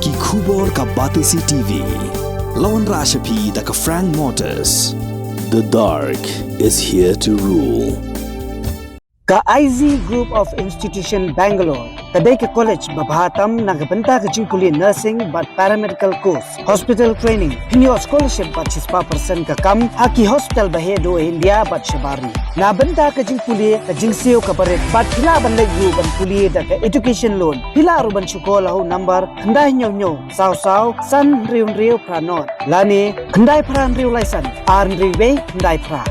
Ki khubor ka Batisi TV. Lawan Rashapi da ka Frank Motors. The dark is here to rule. Ka IZ Group of Institution Bangalore, kadai ke college babahatam nagabenta ke jingkuli nursing but paramedical course, hospital training, hinyo scholarship but 6% ka kam, haki hospital bahedo India but shabari. Na benta ke jingkuli ke jingsio ka baret but pila ban legu ban kuli da ke education loan, pila ru ban sekolah number, kandai nyo saw san riu pranot, lani kandai pran riu laisan, ar riu be kandai pra.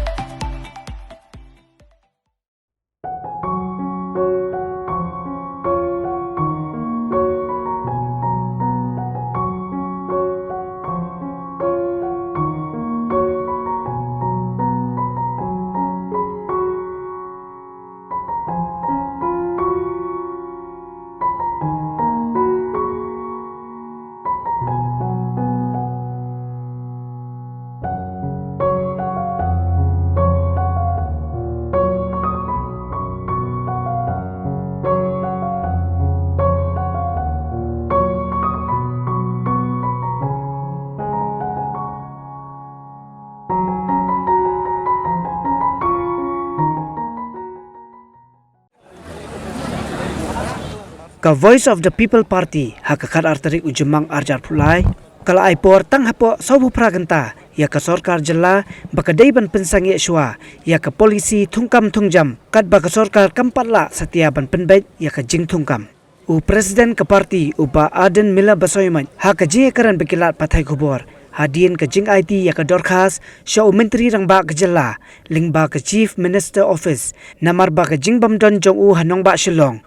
Ka Voice of the People Party hakakar arterik ujumang arjar pulai kala aipor tang hapo sobu praganta ya ka sorkar jela bakadai ban pensangi shwa ya ka polisi thungkam thungjam kat baka sorkar kampatla satia ban penbait ya ka jing thungkam u president ka party uba Aden Mila Basoyman haka je karan bekilat pathai khubor hadien ka jing IT ya ka dorkhas sha menteri rang ba ka jela lingba ka chief minister office namar ba ka jing bamdon jong u hanong ba shillong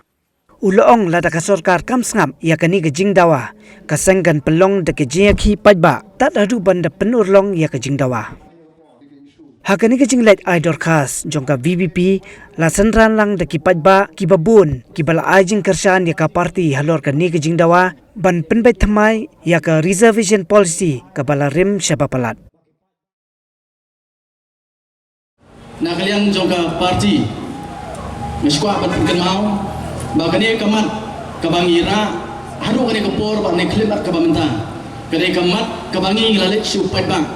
Uloong lada ka sorkar kam sngam ya kani ke jing dawa kasenggan pelong de ke jing khi pajba tat adu banda penurlong ya ke jing dawa hakani ke jing let ai dorkas jongka VVP la senran lang de ki pajba ki babun ki bala ai jing kersan ya ka party halor kani ke jing dawa ban penbai thamai ya ka reservation policy ka bala rim syabapalat na kalian jongka party miskwa bat kenmau bakane kamat kabangira hadu kane kapor bakne klimat kabamenta kane kamat kabangi nglalet supat bang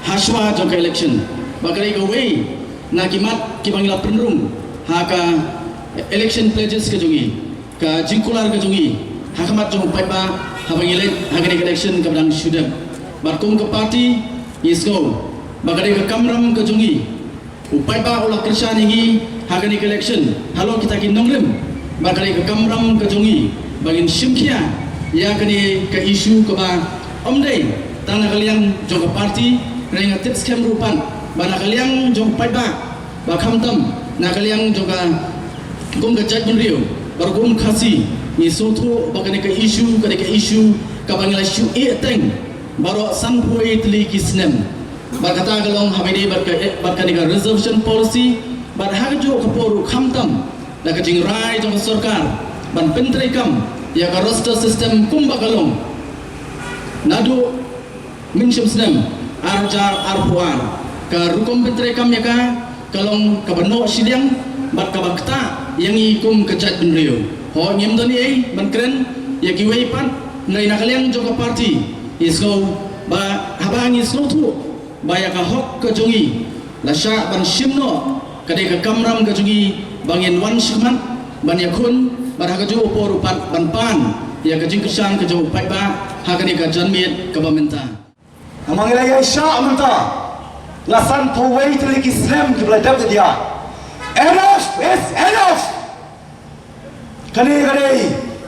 haswa jongka election bakane gawe na kimat kibangila penrung haka election pledges ke jongi ka jingkular ke jongi hakamat jong patba habangilet hakane election kabang sudam barkum ke party isgo bakane ke kamram ke jongi upai ba ulah kerja ni hakane election halo kita kinonglim bakal ke kamram ke jongi bagin simkia ya kini ke isu ke ba omdai tanah kalian jong ke parti renga tips kem rupan bana kalian jong pai ba bakam tam na kalian jong ka gum ke jaj bunrio bar gum khasi ni sotu bakane ke isu ke bangla isu e teng baro san poi tli kisnem bakata galong habini barkani ka reservation policy bar hajo kaporu khamtam na kajing rai jong sarkar ban pentri kam ya ka roster system kumba kalong nadu minshim snem arjar arpuar ka rukom pentri kam ya ka kalong ka bano sidiang bat ka bakta yang ikum kejat benrio ho nyem doni ai ban kren ya giwei pan nai na kalian jong ka party isgo ba habang isgo tu ba ya ka hok ka jongi la sha ban shimno kadai ka kamram ka jongi bangin wan shikman ban yakun bar haka jo por upat ban pan ya ka jing kesang ka jo pai ba haka ni ka janmiet ka bamenta amang ilay sha amanta lasan po way to lik islam ki bladab dia enough is enough kani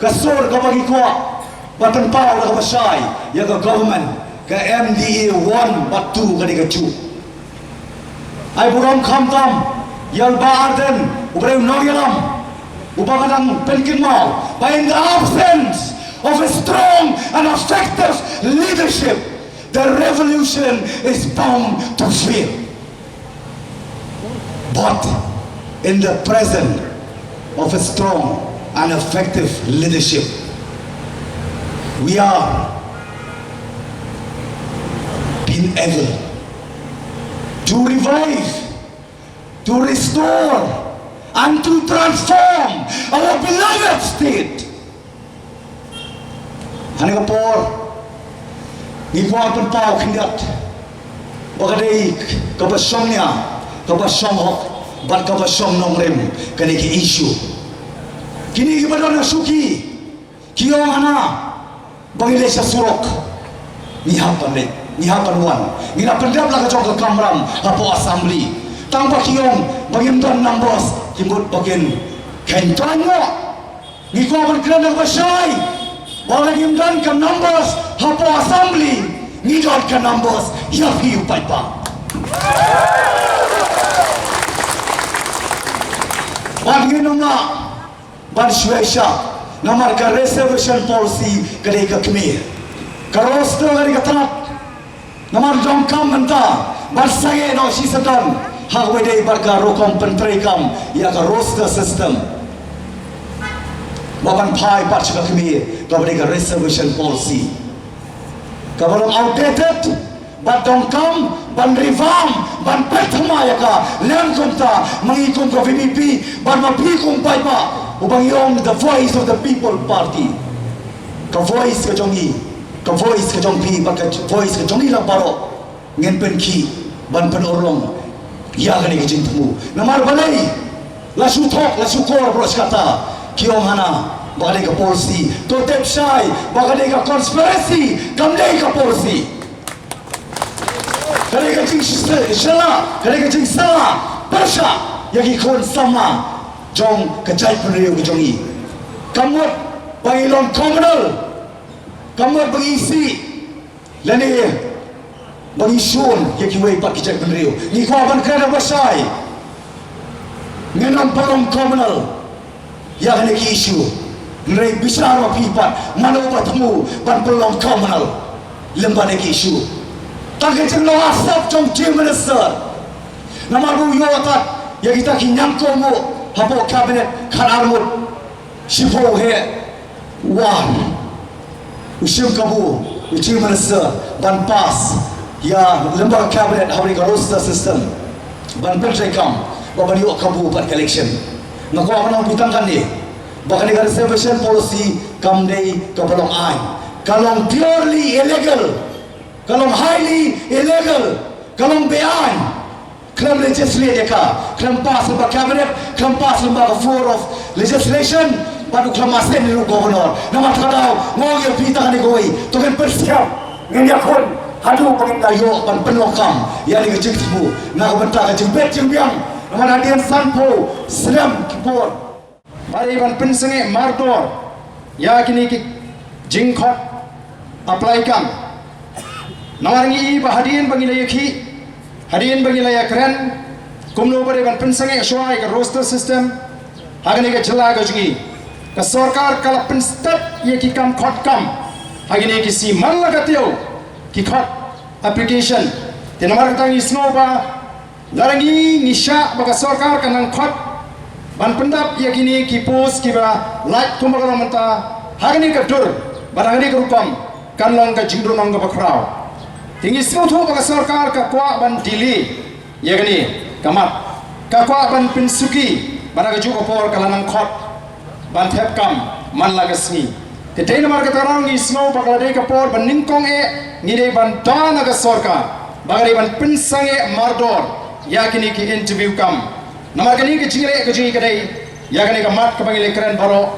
ka sor ka bagi ko batan pa ka basay ya ka government ka MDA 1 but 2 kani ka 2 ay buram khamtam yal baarden ubreu noryalam ubagadang penkin mau by in the absence of a strong and effective leadership the revolution is bound to fail but in the presence of a strong and effective leadership we are being able to revive, to restore, and to transform our beloved state. Hani ka por ni kwa pun pau khindat bagadei ka basongnya ka basong hok bat ka basong nongrem kani ki issue kini ibadona suki kiong ana bangile sa surok ni hapan wan ni na pendap la ka jong ka kamram hapo assembly tang ba kiong bagim don numbers kimut bagin kentongo ni ko ban kran ba shai bagim don ka numbers hapo assembly ni don ka numbers ya fi upai pa bagin na ban shwesha namar ka reservation policy kadai ka kemir ka roster kadai ka tanap namar jong kam menta barsage no si sedang hawede barga rokom pentrekam ya ka roster system baban pai bat ka kemir ka kadai ka reservation policy ka balang outdated bat dong kam ban revamp ban pertama ya ka lem kumta mangikum ka VP ban mapikum pai pa ubang yong the voice of the people party ka voice ka jongi ka voice ka jongpi ba ka voice ka jongi lang paro ngen pen ki ban pen orong ya gani ka jintmu namar balai la sutok la sukor bros kata kiong hana balai ka policy to tep sai balai ka conspiracy kamdai ka policy kare ka jing shala kare ka jing sala pasha yagi kon sama jong kajai penriu ke jongi kamut pangilon komunal kamut bangisi lani bangisun ye kiwei pat kajai penriu ni ko ban kada basai ngenam palong komunal ya hane ki isu nrei bisar wa pipat mano batmu ban palong komunal lembane ki isu tak jeng lo asap jong chief minister namaru yo atat ya kita kinyang komo hapo cabinet khanarmut shipo he one usim kabu chief minister ban pass ya lembaga cabinet hari ka roster system ban pelrekam baban yo kabu ban election ngako apa pitangkan ni bahkan negara reservation policy kamdei kapalong ai kalong purely illegal kalong highly illegal kalong bean Klam legislate ka, klam pass lembaga cabinet, klam pass lembaga floor of legislation, padu klam asen ni governor. Nama kadau ngogi pita ni goi, to kan persiap ngin yakon hadu pangin dayo pan penokam ya ni kejikmu na benta kejembet jembiang nama nadian sanpo selam kipor mari ban pensenge mardor ya kini ki jingkhot apply kam nawangi bahadian bangilaya ki hadirin bagi layak keren kumno bare ban pensange shwai ka roster system hagani ka jela ka jungi ka sarkar kala penstat ye ki kam khot kam hagini ki si man lagatyo ki khot application tenamar tang isno ba larangi nisha ba ka sarkar kanang khot ban pendap ye kini ki post ki ba like kumagala manta hagani ka dur barangani ka rupam kanlang ka jingro nang ka bakrao tinggi semua bagi sarkar kakwa ban dili, ya gini, kamat, kakwa ban pinsuki, mana kejuka por kalanang khot, ban thep kam, man lagasni. Ketai namar ketarang isno bakal dek kapor ban ningkong ngide ban dana ke sarkar, bagari ban pinsange mardor, ya gini ki interview kam. Namar gini ke jingle kedai, ya gini kamat kepanggil keren baro,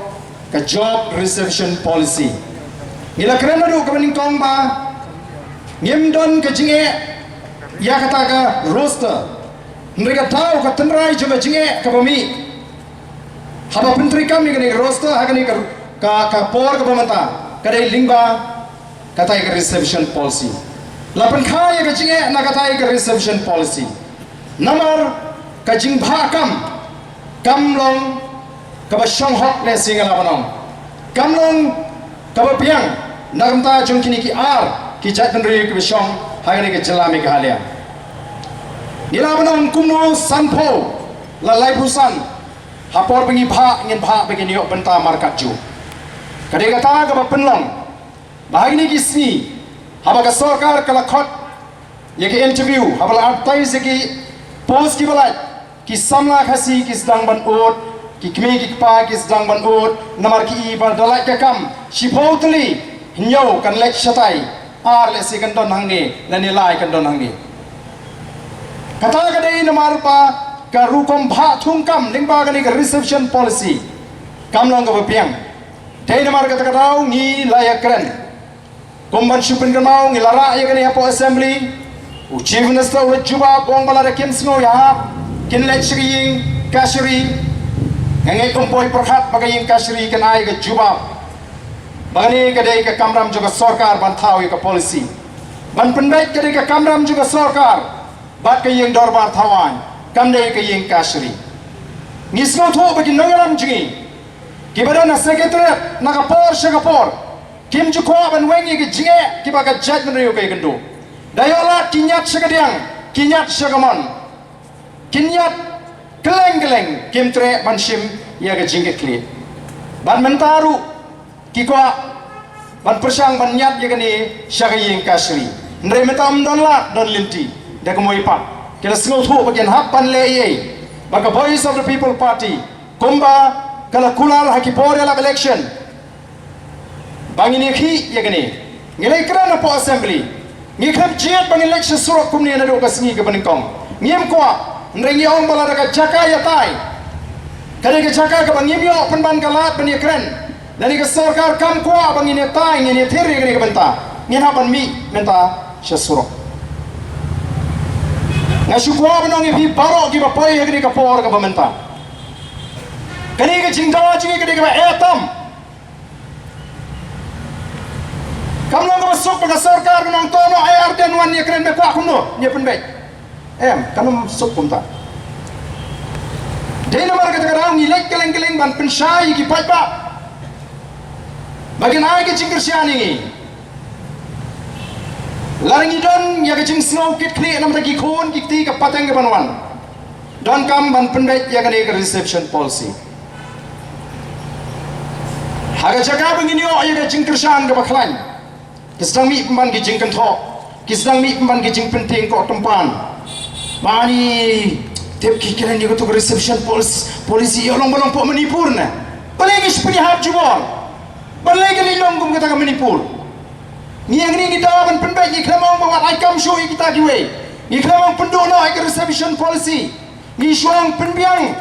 ke job reservation policy. Ngila keren baru ke ningkong ba. Ngimdon ke jinge ya kata ka roster mereka tahu ka tenrai coba jinge ka bami haba pentri kami ke roster hagani ka por ka pemanta kadai lingba kata ka reception policy lapan khaya ka jinge na kata ka reception policy namar ka jingba kamlong ka ba shong hok le singala banong kamlong ka ba piang nagamta jongkini ki ki jat penri ke besong hagani ke jelami ke halia nila banong kumno sanpo la lai busan hapor bengi bha ngin bha begini yok benta markat ju kade kata ka penlong bahagini ki sni haba ka sarkar kala khot ye ke interview haba la artai se ki post ki balai ki samla khasi ki sedang ban ot ki kme ki pa ki sedang ban ot namar ki ba dalai ka kam shipotli hinyau kan lek syatai le si kan don hangni la nilai kan don hangni kata kadai namar pa ka rukom bha thungkam lingba gani ka reception policy kam long ka piang dei namar kata kadau ngi layakren komban supin kamau ngi lara ya gani apo assembly chief minister wa juba bong bala kim sngo ya kin lek shri kashri ngai kompoi prakhat bagaying kashri kan ai ka juba Bagani kadai ka kamram juga sarkar ban thau ka policy. Ban penbait kadai ka kamram juga sarkar. Bat ka yang dorbar thawan. Kamdai ka yang kashri. Ngisno tho bagi nangaram jingi. Kibada na secretary na kapor shagapor. Kim jukwa ban wengi ka jinge kibaga judgment riyo kay gendo. Dayola kinyat shagadiang, kinyat shagamon. Kinyat keleng-keleng kim tre ban shim ya ka jinge kli. Ban mentaru kikwa ban persang ban nyat ya gani syagaying kasri ndre metam don la don linti dak moy pat kila singo thu bagian hapan le ye baka voice of the people party kumba kala kulal hakipore la election bangini khi ya gani ngilai krana po assembly ngikham jiat bang election surok kumni na do kasni ke baningkong ngiem kwa ndre ngiong bala dak jaka ya tai kali ke jaka ke bangim yo penban kalat ban kren dari ke sarkar kam kuah bang ini tay ini thiri ini kebenta ini hapan mi menta syasuro ngasu kuah benong ini baro ki bapai ini kapor ke pementa kani ke jingda jingi kani ke etam kam long masuk ke sarkar benong tono air dan wan ni keren be kuah kuno ni penbek kanum masuk pemta dei nomor kata kadang ni lek keleng-keleng ban pensai ki paipa bagian ai ke cingkir siani laringi don ya ke cing snow kit kli nam taki khon kikti ka pateng ke banwan don kam ban pendai ya ke reception policy haga jaga bengini o ya ke cingkir sian ke baklan kisang mi pemban ke cingkan tho kisang mi pemban ke cing penting ko tempan bani tep kikiran ni ko to reception policy yo long bolong po manipur na paling ispuni hab jubol balai kali long kum kata Manipur. Ni yang ni kita ban penbaik ni kelamang bawa ikam show kita kiwe. Ni kelamang penduk no ikam reception policy. Ni suang penbiang.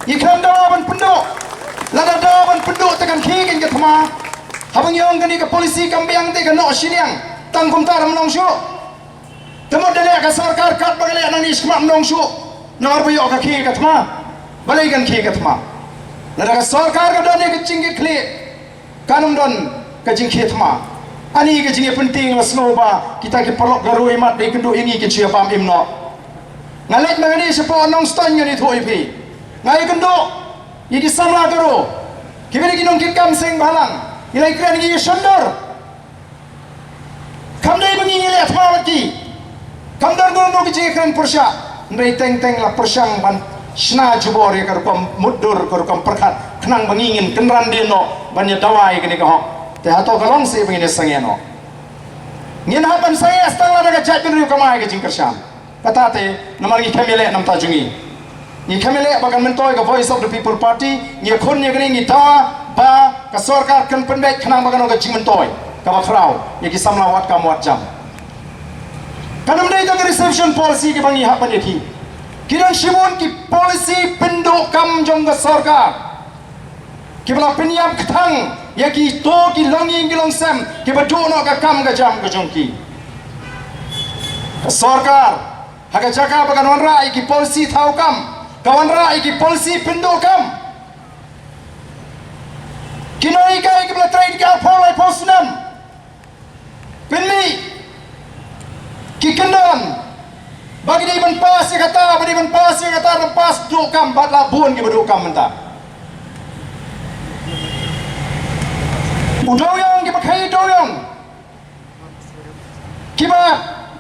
Ni kelam dawa ban penduk. Lada dawa ban penduk tekan kikin ke thama. Habang yang kani ke polisi kambiang te ke no siniang. Tang kum tar menong show. Temo dale ka sarkar kat bagale nang ni skma menong show. Nor bayo ka ki ke thama. Balai kan ki ke thama. Lada ka sarkar ka dane ke cingit kli. Kanum don kajing khethma ani kajing penting wasnoba kita ke pelok garu imat dei kendo ini ke cia pam imno ngalet mangani sepo nong ston ni thoi phi ngai kendo iki samla garu kibeni kinong kikam sing balang ilai kren ni sondor kamdai bangi ile athma mati kamdar gono ke kren persya ndai teng la persang ban sna jubor ya karpam mudur karpam perkhat kenang bangingin kenran dino banyak dawai kini kau teh atau kalong si begini sengeno ngin hapan saya setengah daga jatuh riu kamai ke jingkersyam kata te namar ngi kamile nam tajungi ngi kamile bagan mentoy ke voice of the people party ngi khun ngi gini ngi dawa ba ka sarkar kan pendek kenang bagan ke jing mentoy ka bakrau ngi kisamla wat kam wat jam kanam dei ta reception policy ke bangi hapan yaki kiran shimon ki policy penduk kam jong ke sarkar kibla penyam ketang ya ki to ki longi ki longsam ki badono ka kam ka jam ka jongki sarkar haga jaga bagan wanra ki policy thau kam kawanra ki policy pindo kam kinoi ka ki bla trade ka phol ai posnam pinni ki kendon bagi dia ban pas kata bagi ban pas kata pas do kam bat la bun ki badu kam menta udoyong kiba kai doyong kiba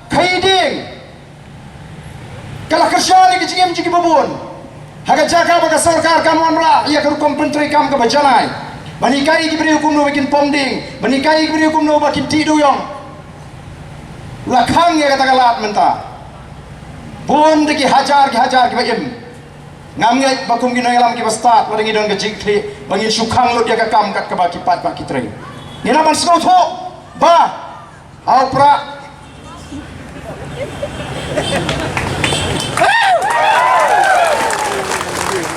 kai ding kala kersyani ki jingem jigi babun haga jaga baga sarkar kan wanra ya kerukum pentri kam ke bajalai bani kai ki beri hukum no bikin pomding bani kai ki beri hukum no bikin ti doyong lakhang ya kata kalat menta bun ki hajar ki baim ngamngai bakum gino yalam ki bastat wadangi don ke jingkli bangin sukhang lo dia ka kam kat ka baki pat baki trai ngina ban sko tho ba au pra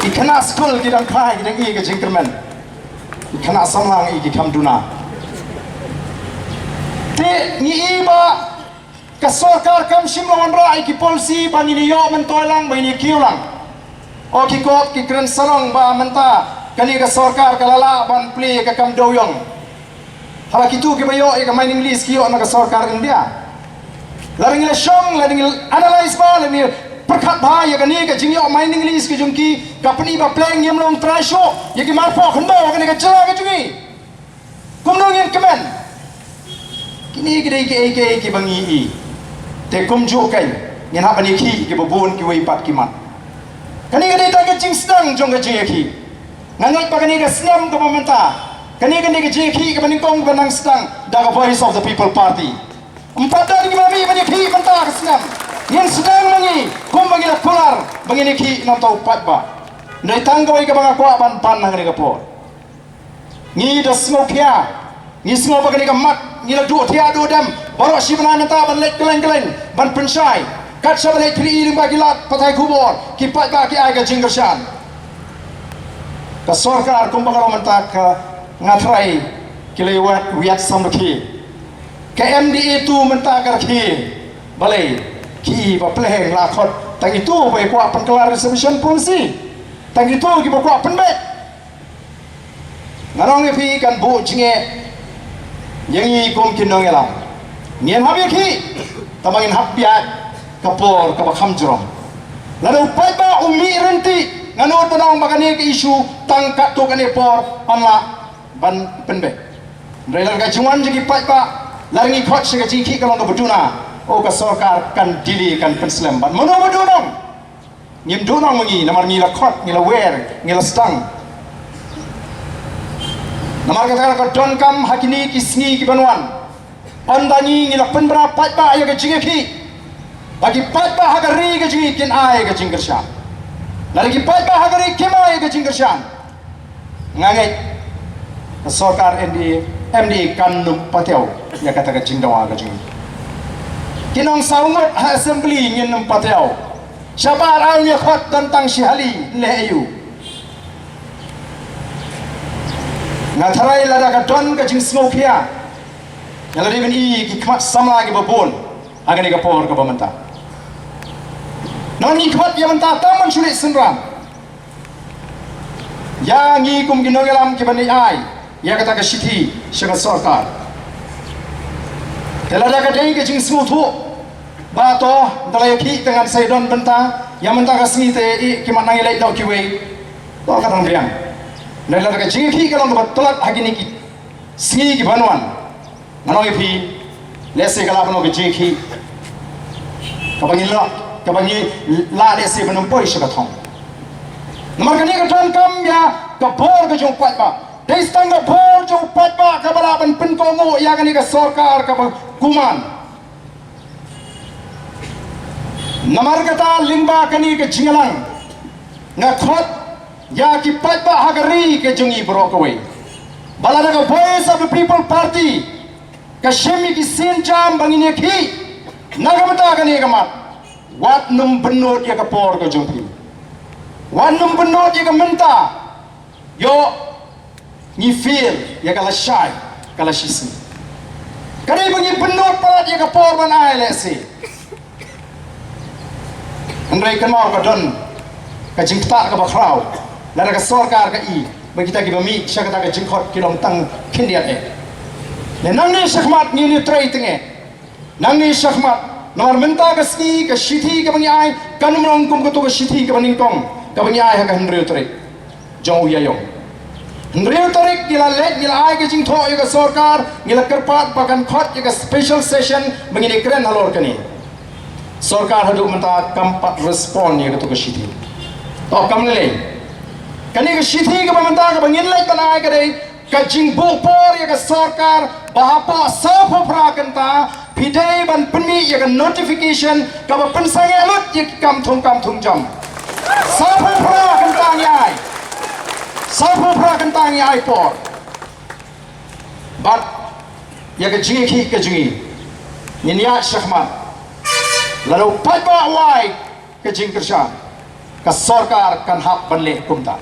ikana school ki dang khai ki dang i ke jingkermen ikana samlang i ki kam duna te ni iba ka sarkar kam shimlon ra i ki policy ban ni yo men toilang ban ni kiulang o ki kot ki kren salong ba menta kani ka sarkar kalala ban play ka kam doyong hala kitu ki bayo e ka mining list ki yo na ka sarkar India laring la shong laring analyze ba laring perkat ba ya kani ka jingyo mining list ki jungki company ba playing yem long try show ya ki mar po khndo kani ka jala ka jungi kumnong yen kemen kini ki dei ki bangi i te kumju kai ngen ha bani ki bobon ki wei pat ki mat kani ka dei ta ka jing stang jong ka jing ki ngangai pa kani ka slam ka mamanta kani ka jing ki ka bani kong banang stang da ka voice of the people party empat dari mami bani ki manta ka slam ngen sedang mangi kum bangi la kular bangi ni ki nam tau pat ba nei tanggawai ka banga kwa ban pan nang ni ka por ni da smokya ni semua bagi ni mat ni la du tia du dam baru si bana menta ban lek keleng ban pensai kat sa balai tri ring bagi lat patai kubor ki pat ba ki ai ka jinggershan ka sarkar kum banga menta ka ngatrai ki lewat wiat samki ka MDA tu menta ka ki balai ki ba pleheng la khot tang itu ba kwa penkelar resolution policy tang itu ki ba kwa penbet ngarong pi kan bu jinge yang i kom kinong elam nien habi ki tamangin hapya kapor ka bakham jrom lalu pai ba umi renti ngano tanong bagani ke isu tangka to kane por anla ban penbe relar ka juan jigi pai ba laringi khot se ka jiki kalong ka buduna o ka sarkar kan dili kan penslam ban mono budunong ngim dunong mangi namar ngila khot ngila wer ngila stang namar kata ka don kam hakini kisni ki banwan andani ngila penbra pat ba ya ka jingi ki bagi pat ba hagari ka jingi kin ai ka jinggershan lagi pat ba hagari kemai ka jinggershan ngangai ka sarkar MD kan num pateo ya kata ka jingdawa ka jingi kinong saungot ha assembly ngin num pateo syabar au ya khot tentang syihali leyu ngatharai lada ka don ka jing smokya yala even i ki kmat sama ki babon agani ka por ka bamanta nani kmat ya manta taman sulit senram ya ngi kum ginong yalam ki bani ai ya kata ka shiti shaga sarkar telada ka dei ka jing smothu ba to dalai ki dengan saidon benta ya manta ka smi te i ki manang ilai dau ki wei to ka tang riang nela ka jingi ki kalong ka tolat hagini ki smi ki banwan nanoi phi lese kala bano ki jingi ki ka bangi la lese banum poi shaka thong namar kani ka ton kam ya ka bor ka jong pat ba des tang ka bor jong pat ba ka bala ban pen ko ngo ya kani ka sarkar ka kuman namar kata lingba kani ka jingalang na khot ya ki pat ba hagari ke jungi bro ko we balada ka voice of the people party ka shemi ki sin jam bangine ki nagamata ka ni kamat wat num benot ya ka por ka jungpi wat num benot ya ka menta yo ni feel ya ka la shai ka la shisi kani bangi benot palat ya ka por ban ai le si andrai kan mau ka don ka jingta ka ba khrau lara ka sarkar ka i bagi kita ki bami syakata ka jingkhot ki long tang khindiat e le nangni shakmat ni ni trai tinge nangni shakmat nomor menta ka ski ka shithi ka bangi ai kanum rong kum ka to ka shithi ka baning tong ka bangi ai ha ka hendreu trai jong ya yong hendreu trai ki la let ni la ai ka jingtho ya ka sarkar ni la karpat bakan khot ya ka special session bangi ni kren halor kani sarkar hadu menta kampat respond ya ka to ka shithi to kam le kani ka shithi ka bamanta ka bangin lai tanai ka dei ka jingbo por ya ka sarkar bahapa sapo pra kanta pidai ban penmi ya ka notification ka ba pensang alut ya kam thung jam sapo pra kanta nyai sapo pra kanta nyai por but ya ke jingi ki ke jingi ngin ya syahmat lalu padba wai ke jing kershan ka sarkar kan hak banle kumta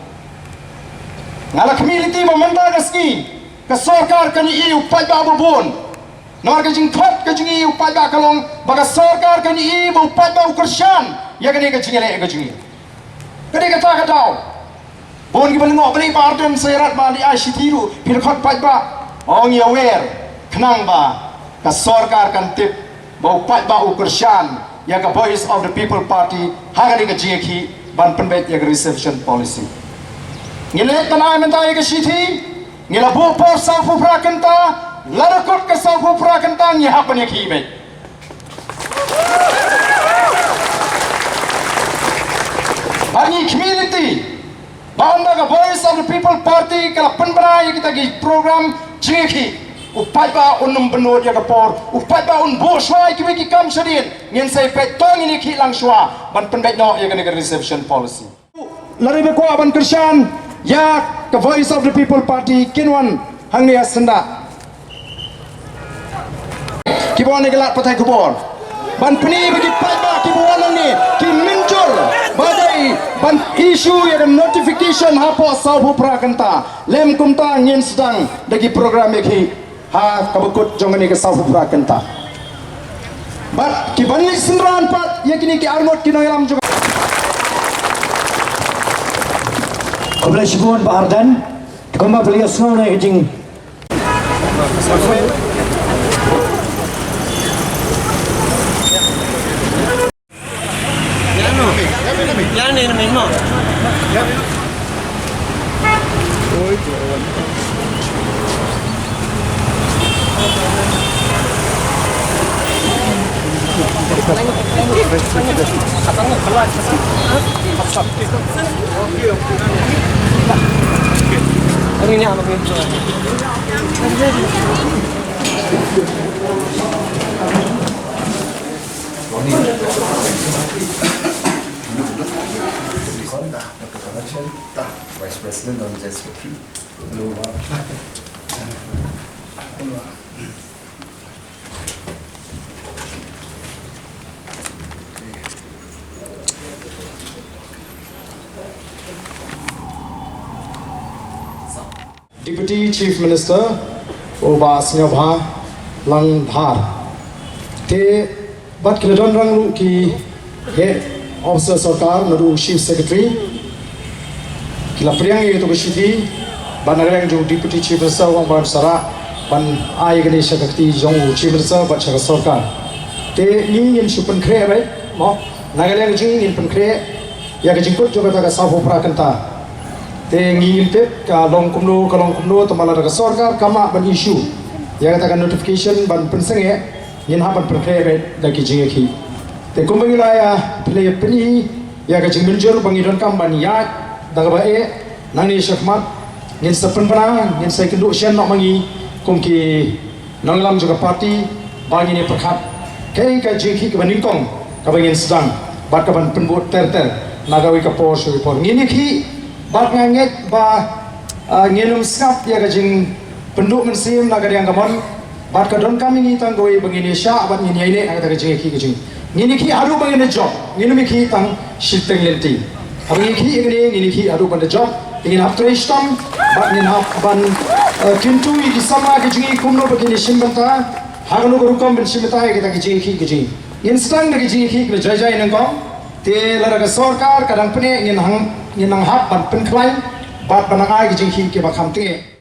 ngala community memanda gaski ka sarkar kan iu padba bubun nor ke jing khot ke jingi iu padba kalong baga sarkar kan iu padba kershan ya ke ni ke jingi le ke jingi kadi kata katau bon ki balengok beli partem serat bali ashitiru pil khot padba ong ya wer khnang ba ka sarkar kan tip bau padba kershan ya ka voice of the people party hagani ka jingi ban penbet ya reception policy ngile tanai mentai ke sithi ngila bu por sa fu prakanta larakot ke sa fu prakanta ngi hapane ki be bani community banda ka voice of the people party kala penbra ya kita gi program jingi upai ba unum benut ya kapor upai ba un bo shwai ki ki kam shadin ngin sai pet tong ini ki lang shwa ban penbet no ya ka reception policy lari be ko aban krishan ya ka voice of the people party kinwan hangni asanda kibon ni gelat patai kubor ban peni bagi pai kibon ni ki minjul badai ban issue ya notification hapo sabu prakanta lem kumta ngin sedang dagi program ki ha kabukut jongani ke sabu prakanta bat ki bani sendran pat ya kini ki armot kinoilam juga Kabla sibun Pak Ardan, koma beliau semua naik jing. Vice President on the Secretary. Deputy Chief Minister Oba Singapha Lang Dhar te bat kiladon rang lu ki head officer sarkar nadu Chief Secretary kila priang itu kesiti banarang jo Deputy Chief Minister wang ban sara ban ai gani sakti jong Chief Minister bat sakar sarkar te nin supan kre bai mo nagaleng jing nin pen kre ya ke jingkut jo kata ka safu prakanta te ngin te ka long kumno tamala ka sarkar kama ban issue ya katakan notification ban pensenge ngin ha ban perkre da ki jinge ki te kumbangila ya play peni ya ka jingmin jor bangidon kam ban ya daga ba e nangni syahmat ngin sapen bana ngin sai kendu shen nok mangi kumki nanglam juga parti bagi ni perkhat kai ka jinge ki ban ningkong ka bangin sedang bat ka ban penbut ter nagawi ka por suri por ngini ki bat nganget ba ngenum skap ya gajing penduk mensim naga yang gamon bat kadon kami ni tanggoi begini sya bat ngini ini agak gajing ki gajing ngini ki adu begini job ngini ki tang shiteng lenti abi ki ngini ki adu ban job ingin hap tristam bat ngin hap ban kintu di sama gajing kumno begini simbanta haganu gurukam ben simta kita gajing ki gajing instant gajing ki jai nangkong te laraga sarkar kadang pene ngin hap ban pen klai bat banang ai gajing ki ke bakam tinge